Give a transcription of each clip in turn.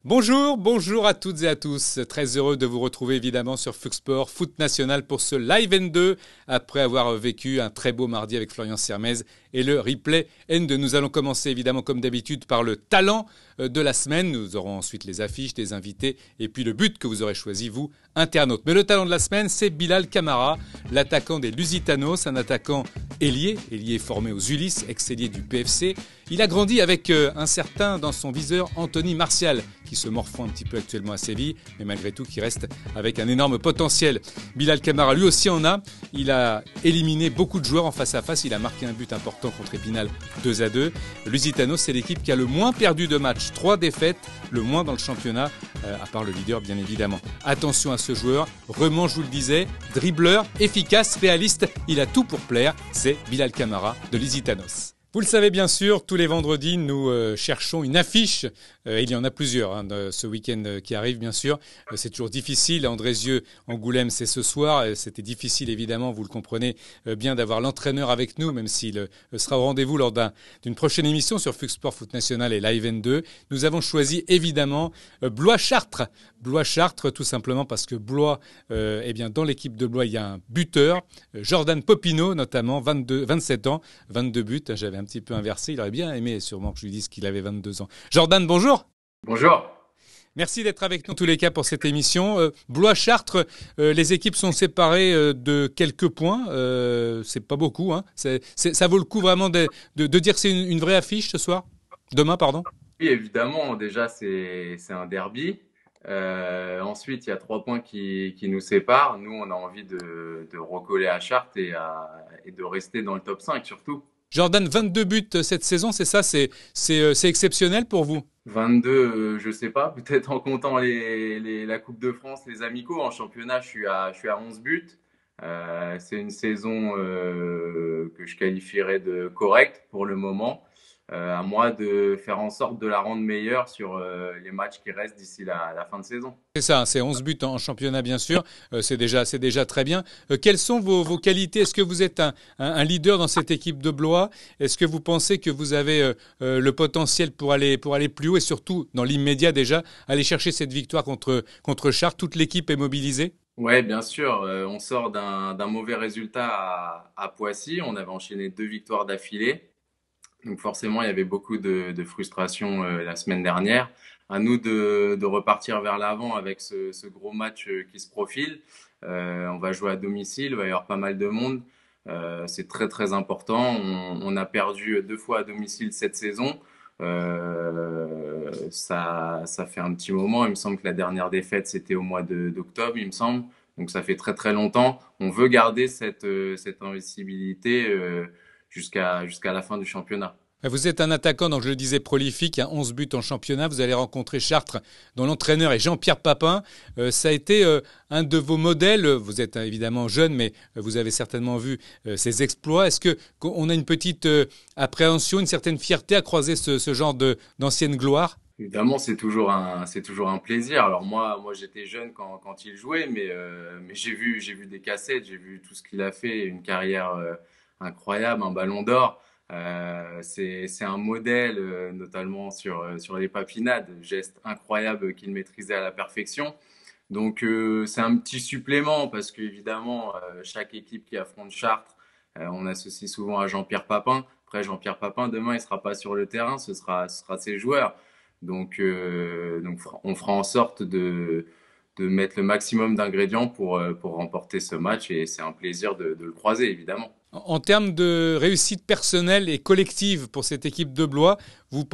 Bonjour à toutes et à tous. Très heureux de vous retrouver évidemment sur Fuxsport Foot National pour ce Live N2 après avoir vécu un très beau mardi avec Florian Sermez et le replay N2. Nous allons commencer évidemment comme d'habitude par le talent de la semaine. Nous aurons ensuite les affiches, des invités et puis le but que vous aurez choisi vous, internautes. Mais le talent de la semaine, c'est Bilal Camara, l'attaquant des Lusitanos, un attaquant ailier formé aux Ulysses, ex-ailier du PFC. Il a grandi avec un certain dans son viseur Anthony Martial, qui se morfond un petit peu actuellement à Séville, mais malgré tout qui reste avec un énorme potentiel. Bilal Camara lui aussi en a. Il a éliminé beaucoup de joueurs en face à face. Il a marqué un but important contre Épinal 2-2. Lusitanos, c'est l'équipe qui a le moins perdu de matchs. 3 défaites, le moins dans le championnat, à part le leader bien évidemment. Attention à ce joueur, Remand, je vous le disais, dribbleur, efficace, réaliste. Il a tout pour plaire. C'est Bilal Camara de Lusitanos. Vous le savez bien sûr, tous les vendredis, nous cherchons une affiche. Il y en a plusieurs ce week-end qui arrive, bien sûr. C'est toujours difficile. Andrézieux, Angoulême, c'est ce soir. C'était difficile, évidemment, vous le comprenez bien, d'avoir l'entraîneur avec nous, même s'il sera au rendez-vous lors d'une prochaine émission sur Fuxsport Foot National et Live N2. Nous avons choisi, évidemment, Blois-Chartres. Blois-Chartres, tout simplement parce que Blois, dans l'équipe de Blois, il y a un buteur, Jordan Popino, notamment, 27 ans, 22 buts. J'avais un petit peu inversé. Il aurait bien aimé sûrement que je lui dise qu'il avait 22 ans. Jordan, bonjour. Bonjour. Merci d'être avec nous en tous les cas pour cette émission. Blois-Chartres, les équipes sont séparées de quelques points. C'est pas beaucoup. Ça vaut le coup vraiment de dire que c'est une vraie affiche ce soir. Demain, pardon. Oui, évidemment. Déjà, c'est un derby. Ensuite, il y a 3 points qui nous séparent. Nous, on a envie de recoller à Chartres et de rester dans le top 5 surtout. Jordan, 22 buts cette saison, c'est ça, c'est exceptionnel pour vous? 22, je sais pas, peut-être en comptant la Coupe de France, les amicaux. En championnat, je suis à 11 buts. C'est une saison que je qualifierais de correcte pour le moment. À moi de faire en sorte de la rendre meilleure sur les matchs qui restent d'ici la fin de saison. C'est ça, c'est 11 buts en championnat bien sûr, c'est déjà très bien. Quelles sont vos qualités? Est-ce que vous êtes un leader dans cette équipe de Blois? Est-ce que vous pensez que vous avez le potentiel pour aller plus haut et surtout, dans l'immédiat déjà, aller chercher cette victoire contre Chartres? Toute l'équipe est mobilisée? Ouais, bien sûr. On sort d'un mauvais résultat à Poissy. On avait enchaîné 2 victoires d'affilée. Donc forcément, il y avait beaucoup de frustration la semaine dernière. À nous de repartir vers l'avant avec ce gros match qui se profile. On va jouer à domicile, il va y avoir pas mal de monde. C'est très très important. On a perdu 2 fois à domicile cette saison. Ça fait un petit moment. Il me semble que la dernière défaite, c'était au mois d'octobre, il me semble. Donc ça fait très très longtemps. On veut garder cette invincibilité jusqu'à la fin du championnat. Vous êtes un attaquant, donc je le disais, prolifique, 11 buts en championnat. Vous allez rencontrer Chartres, dont l'entraîneur est Jean-Pierre Papin. Ça a été un de vos modèles. Vous êtes évidemment jeune, mais vous avez certainement vu ses exploits. Est-ce qu'on a une petite appréhension, une certaine fierté à croiser ce genre d'ancienne gloire? Évidemment, c'est toujours un plaisir. Alors moi j'étais jeune quand il jouait, mais j'ai vu des cassettes, j'ai vu tout ce qu'il a fait, une carrière incroyable, un ballon d'or. C'est un modèle, notamment sur les papinades, gestes incroyables qu'il maîtrisait à la perfection. Donc c'est un petit supplément parce qu'évidemment, chaque équipe qui affronte Chartres, on associe souvent à Jean-Pierre Papin. Après, Jean-Pierre Papin, demain, il sera pas sur le terrain, ce sera ses joueurs. Donc on fera en sorte de mettre le maximum d'ingrédients pour remporter ce match et c'est un plaisir de le croiser, évidemment. En termes de réussite personnelle et collective pour cette équipe de Blois, vous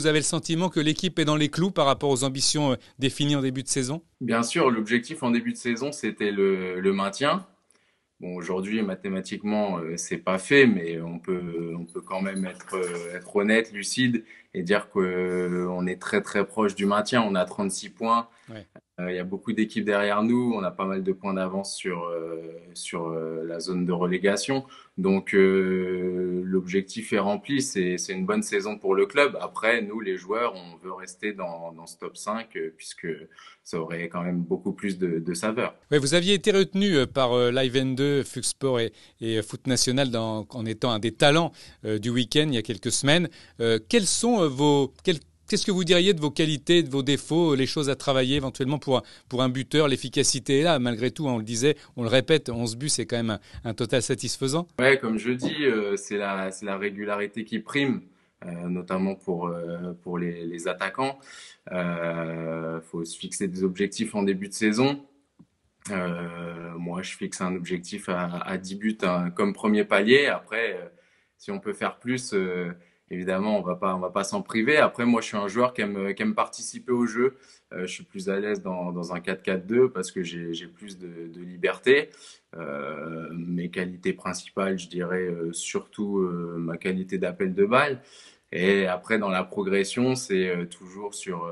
avez le sentiment que l'équipe est dans les clous par rapport aux ambitions définies en début de saison? Bien sûr, l'objectif en début de saison, c'était le maintien. Bon, aujourd'hui, mathématiquement, c'est pas fait, mais on peut quand même être honnête, lucide et dire qu'on est très très proche du maintien. On a 36 points. Ouais. Il y a beaucoup d'équipes derrière nous. On a pas mal de points d'avance sur la zone de relégation. Donc, l'objectif est rempli. C'est une bonne saison pour le club. Après, nous, les joueurs, on veut rester dans ce top 5 puisque ça aurait quand même beaucoup plus de saveur. Ouais, vous aviez été retenu par Live N2, Fuxsport et Foot National en étant un des talents du week-end il y a quelques semaines. Quels sont Qu'est-ce que vous diriez de vos qualités, de vos défauts, les choses à travailler éventuellement pour un buteur? L'efficacité est là, malgré tout, on le disait, on le répète, 11 buts, c'est quand même un total satisfaisant. Ouais, comme je dis, c'est la régularité qui prime, notamment pour les attaquants. Faut se fixer des objectifs en début de saison. Moi, je fixe un objectif à 10 buts, hein, comme premier palier. Après, si on peut faire plus, évidemment, on va pas s'en priver. Après, moi, je suis un joueur qui aime participer au jeu. Je suis plus à l'aise dans un 4-4-2 parce que j'ai plus de liberté. Mes qualités principales, je dirais surtout ma qualité d'appel de balle. Et après, dans la progression, c'est toujours sur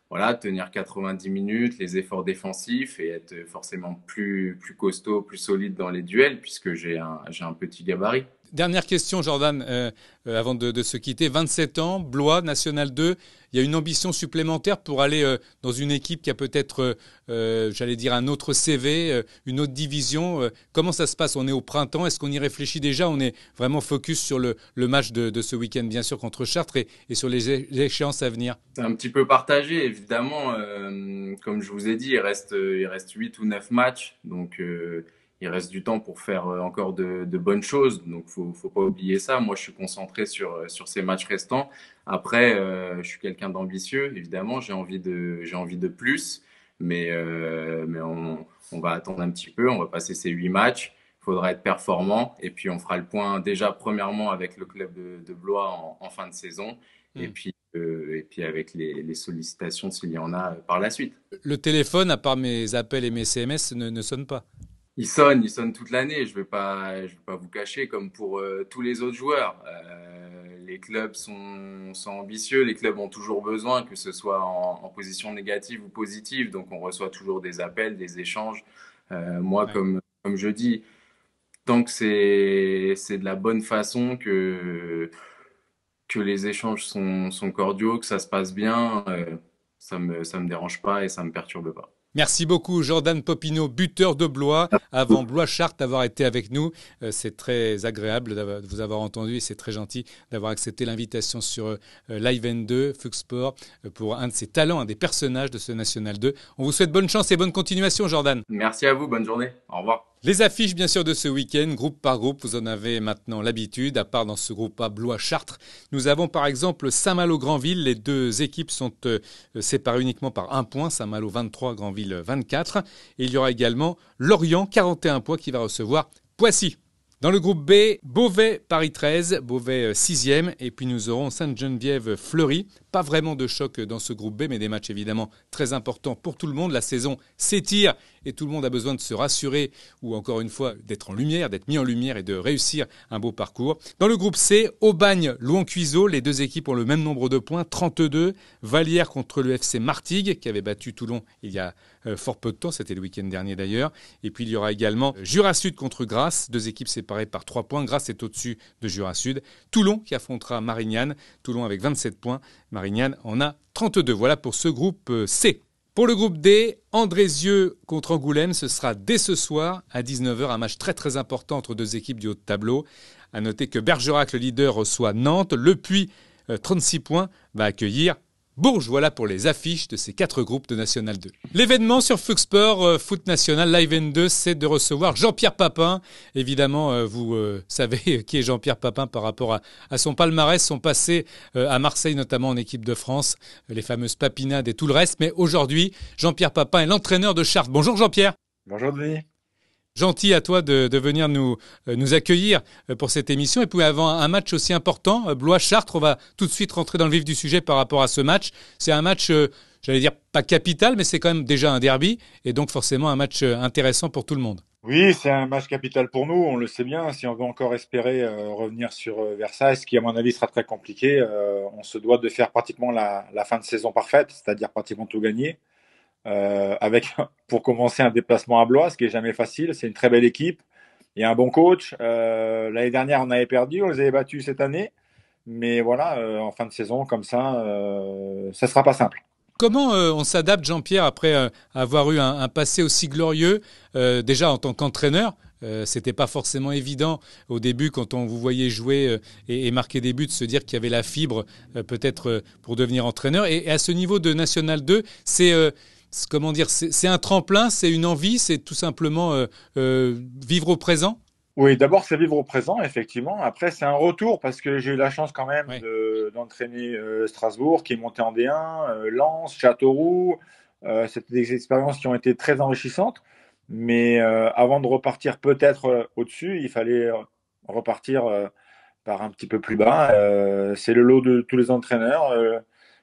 voilà, tenir 90 minutes, les efforts défensifs et être forcément plus costaud, plus solide dans les duels puisque j'ai un petit gabarit. Dernière question, Jordan, avant de se quitter. 27 ans, Blois, National 2. Il y a une ambition supplémentaire pour aller dans une équipe qui a peut-être, j'allais dire, un autre CV, une autre division. Comment ça se passe? On est au printemps. Est-ce qu'on y réfléchit déjà? On est vraiment focus sur le match de ce week-end, bien sûr, contre Chartres et sur les échéances à venir. C'est un petit peu partagé, évidemment. Comme je vous ai dit, il reste 8 ou 9 matchs. Donc, il reste du temps pour faire encore de bonnes choses. Donc, faut pas oublier ça. Moi, je suis concentré sur ces matchs restants. Après, je suis quelqu'un d'ambitieux, évidemment. J'ai envie de plus. Mais on va attendre un petit peu. On va passer ces 8 matchs. Il faudra être performant. Et puis, on fera le point déjà, premièrement, avec le club de Blois en fin de saison. Et puis avec les sollicitations s'il y en a par la suite. Le téléphone, à part mes appels et mes SMS, ne sonne pas. Il sonne toute l'année. Je vais pas vous cacher, comme pour tous les autres joueurs. Les clubs sont ambitieux. Les clubs ont toujours besoin, que ce soit en position négative ou positive. Donc, on reçoit toujours des appels, des échanges. Moi, Ouais. comme je dis, tant que c'est de la bonne façon que les échanges sont cordiaux, que ça se passe bien, ça me dérange pas et ça me perturbe pas. Merci beaucoup, Jordan Popinot, buteur de Blois, avant Blois-Chartres, d'avoir été avec nous. C'est très agréable de vous avoir entendu et c'est très gentil d'avoir accepté l'invitation sur Live N2, Fux Sport, pour un de ces talents, un des personnages de ce National 2. On vous souhaite bonne chance et bonne continuation, Jordan. Merci à vous, bonne journée. Au revoir. Les affiches, bien sûr, de ce week-end, groupe par groupe, vous en avez maintenant l'habitude, à part dans ce groupe A Blois-Chartres. Nous avons par exemple Saint-Malo-Granville. Les deux équipes sont séparées uniquement par un point. Saint-Malo 23, Granville 24. Et il y aura également Lorient, 41 points, qui va recevoir Poissy. Dans le groupe B, Beauvais, Paris 13, Beauvais 6e. Et puis nous aurons Sainte-Geneviève, Fleury. Pas vraiment de choc dans ce groupe B, mais des matchs évidemment très importants pour tout le monde. La saison s'étire et tout le monde a besoin de se rassurer ou encore une fois d'être en lumière, d'être mis en lumière et de réussir un beau parcours. Dans le groupe C, Aubagne, Louan-Cuiseaux, les deux équipes ont le même nombre de points, 32. Vallière contre le FC Martigues qui avait battu Toulon il y a fort peu de temps, c'était le week-end dernier d'ailleurs. Et puis il y aura également Jura-Sud contre Grasse, deux équipes séparées par 3 points. Grasse est au-dessus de Jura-Sud. Toulon qui affrontera Marignane, Toulon avec 27 points. Marignane en a 32. Voilà pour ce groupe C. Pour le groupe D, Andrézieux contre Angoulême, ce sera dès ce soir à 19h, un match très très important entre deux équipes du haut de tableau. À noter que Bergerac, le leader, reçoit Nantes. Le Puy, 36 points, va accueillir Bourges. Voilà pour les affiches de ces 4 groupes de National 2. L'événement sur Fux Sport, Foot National, Live N2, c'est de recevoir Jean-Pierre Papin. Évidemment, vous savez qui est Jean-Pierre Papin par rapport à son palmarès, son passé à Marseille, notamment en équipe de France, les fameuses papinades et tout le reste. Mais aujourd'hui, Jean-Pierre Papin est l'entraîneur de Chartres. Bonjour Jean-Pierre. Bonjour Denis. Gentil à toi de venir nous accueillir pour cette émission. Et puis avant un match aussi important, Blois-Chartres, on va tout de suite rentrer dans le vif du sujet par rapport à ce match. C'est un match, j'allais dire pas capital, mais c'est quand même déjà un derby et donc forcément un match intéressant pour tout le monde. Oui, c'est un match capital pour nous, on le sait bien. Si on veut encore espérer revenir sur Versailles, ce qui à mon avis sera très compliqué, on se doit de faire pratiquement la fin de saison parfaite, c'est-à-dire pratiquement tout gagner. Avec pour commencer un déplacement à Blois, ce qui est jamais facile. C'est une très belle équipe, il y a un bon coach. L'année dernière on avait perdu, on les avait battus cette année, mais voilà, en fin de saison comme ça sera pas simple. Comment on s'adapte, Jean-Pierre, après avoir eu un passé aussi glorieux, déjà en tant qu'entraîneur, c'était pas forcément évident au début quand on vous voyait jouer et marquer des buts, de se dire qu'il y avait la fibre peut-être pour devenir entraîneur. Et à ce niveau de National 2, c'est un tremplin, c'est une envie, c'est tout simplement vivre au présent? Oui, d'abord, c'est vivre au présent, effectivement. Après, c'est un retour parce que j'ai eu la chance quand même Ouais. d'entraîner Strasbourg, qui est monté en D1, Lens, Châteauroux. C'était des expériences qui ont été très enrichissantes. Mais avant de repartir peut-être au-dessus, il fallait repartir par un petit peu plus bas. C'est le lot de tous les entraîneurs.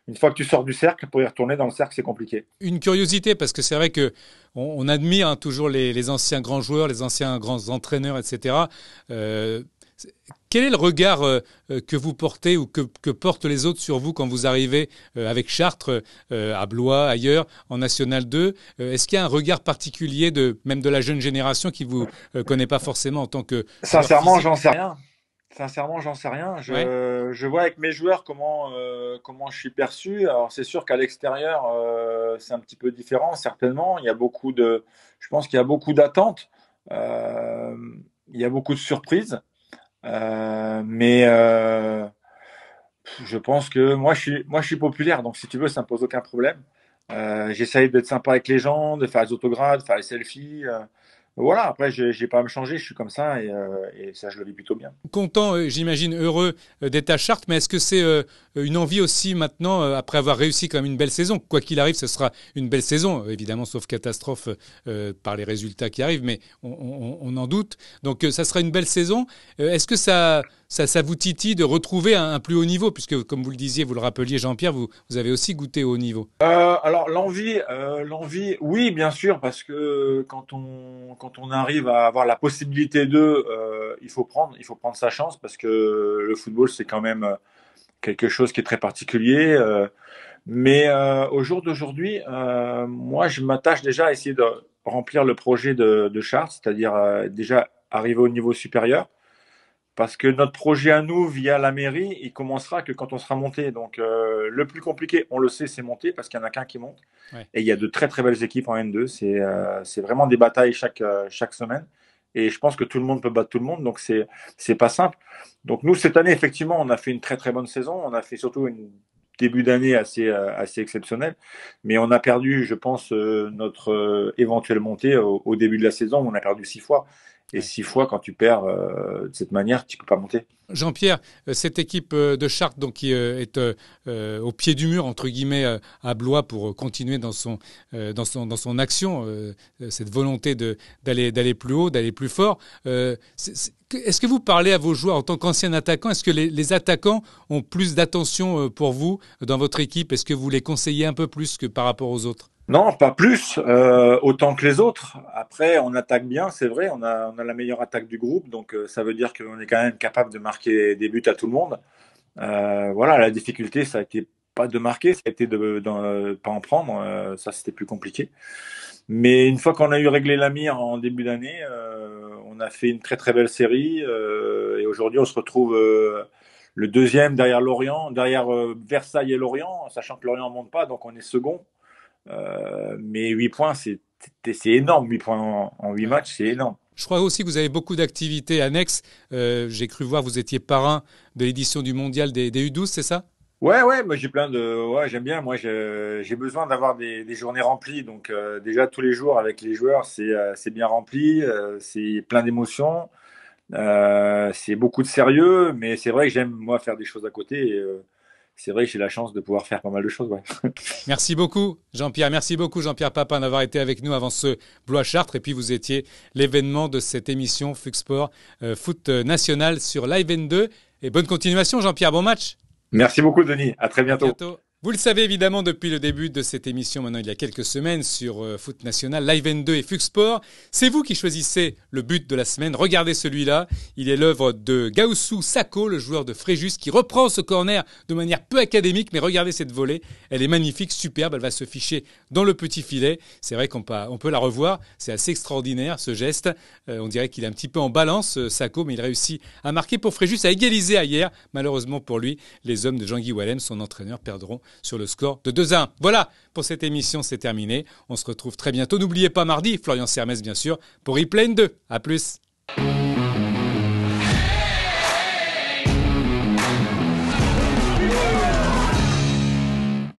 Une fois que tu sors du cercle, pour y retourner dans le cercle, c'est compliqué. Une curiosité, parce que c'est vrai qu'on admire toujours les anciens grands joueurs, les anciens grands entraîneurs, etc. Quel est le regard que vous portez ou que portent les autres sur vous quand vous arrivez avec Chartres, à Blois, ailleurs, en National 2 ? Est-ce qu'il y a un regard particulier même de la jeune génération qui ne vous connaît pas forcément en tant que... Sincèrement, j'en sais rien. Sincèrement, j'en sais rien. Ouais. Je vois avec mes joueurs comment je suis perçu. Alors, c'est sûr qu'à l'extérieur, c'est un petit peu différent, certainement. Je pense qu'il y a beaucoup d'attentes. Il y a beaucoup de surprises. Mais je pense que moi, je suis populaire. Donc, si tu veux, ça me pose aucun problème. J'essaye d'être sympa avec les gens, de faire les autographes, de faire les selfies. Voilà, après, j'ai pas à me changer, je suis comme ça et ça, je le vis plutôt bien. Content, j'imagine, heureux d'être à Chartres, mais est-ce que c'est une envie aussi maintenant, après avoir réussi quand même une belle saison? Quoi qu'il arrive, ce sera une belle saison, évidemment, sauf catastrophe par les résultats qui arrivent, mais on en doute. Donc, ça sera une belle saison. Est-ce que ça vous titille de retrouver un plus haut niveau? Puisque, comme vous le disiez, vous le rappeliez, Jean-Pierre, vous avez aussi goûté au haut niveau. Alors l'envie, oui, bien sûr, parce que quand on arrive à avoir la possibilité il faut prendre sa chance parce que le football c'est quand même quelque chose qui est très particulier. Mais au jour d'aujourd'hui, moi je m'attache déjà à essayer de remplir le projet de Chartres, c'est-à-dire déjà arriver au niveau supérieur. Parce que notre projet à nous, via la mairie, il commencera que quand on sera monté. Donc, le plus compliqué, on le sait, c'est monter parce qu'il n'y en a qu'un qui monte. Ouais. Et il y a de très, très belles équipes en N2. C'est vraiment des batailles chaque semaine. Et je pense que tout le monde peut battre tout le monde. Donc, c'est pas simple. Donc, nous, cette année, effectivement, on a fait une très, très bonne saison. On a fait surtout une début d'année assez exceptionnel. Mais on a perdu, je pense, notre éventuelle montée au début de la saison. On a perdu 6 fois. Et 6 fois, quand tu perds de cette manière, tu ne peux pas monter. Jean-Pierre, cette équipe de Chartres donc, qui est au pied du mur, entre guillemets, à Blois pour continuer dans son action, cette volonté d'aller plus haut, d'aller plus fort. Est-ce que vous parlez à vos joueurs en tant qu'ancien attaquant? Est-ce que les attaquants ont plus d'attention pour vous dans votre équipe? Est-ce que vous les conseillez un peu plus que par rapport aux autres? Non, pas plus, autant que les autres. Après, on attaque bien, c'est vrai, on a la meilleure attaque du groupe, donc ça veut dire qu'on est quand même capable de marquer des buts à tout le monde. Voilà, la difficulté, ça a été pas de marquer, ça a été de pas en prendre, ça c'était plus compliqué. Mais une fois qu'on a eu réglé la mire en début d'année, on a fait une très très belle série et aujourd'hui on se retrouve le deuxième derrière Lorient, derrière Versailles et Lorient, sachant que Lorient ne monte pas, donc on est second. Mais 8 points, c'est énorme. 8 points en 8 matchs, c'est énorme. Je crois aussi que vous avez beaucoup d'activités annexes. J'ai cru voir que vous étiez parrain de l'édition du mondial des U12, c'est ça? Ouais, moi j'ai j'aime bien. Moi, j'ai besoin d'avoir des journées remplies. Donc déjà tous les jours avec les joueurs, c'est bien rempli. C'est plein d'émotions. C'est beaucoup de sérieux, mais c'est vrai que j'aime moi faire des choses à côté. Et, c'est vrai que j'ai la chance de pouvoir faire pas mal de choses. Ouais. Merci beaucoup, Jean-Pierre. Merci beaucoup, Jean-Pierre Papin, d'avoir été avec nous avant ce Blois-Chartres. Et puis, vous étiez l'événement de cette émission Fuxsport Foot National sur Live N2. Et bonne continuation, Jean-Pierre. Bon match. Merci beaucoup, Denis. À très bientôt. À bientôt. Vous le savez évidemment depuis le début de cette émission, maintenant il y a quelques semaines, sur Foot National, Live N2 et Fuxsport. C'est vous qui choisissez le but de la semaine. Regardez celui-là. Il est l'œuvre de Gaussou Sakho, le joueur de Fréjus, qui reprend ce corner de manière peu académique. Mais regardez cette volée. Elle est magnifique, superbe. Elle va se ficher dans le petit filet. C'est vrai qu'on peut la revoir. C'est assez extraordinaire ce geste. On dirait qu'il est un petit peu en balance, Sakho, mais il réussit à marquer pour Fréjus, à égaliser hier. Malheureusement pour lui, les hommes de Jean-Guy Wallem, son entraîneur, perdront sur le score de 2-1. Voilà, pour cette émission, c'est terminé. On se retrouve très bientôt. N'oubliez pas mardi, Florian Sermez, bien sûr, pour Replay N2. À plus.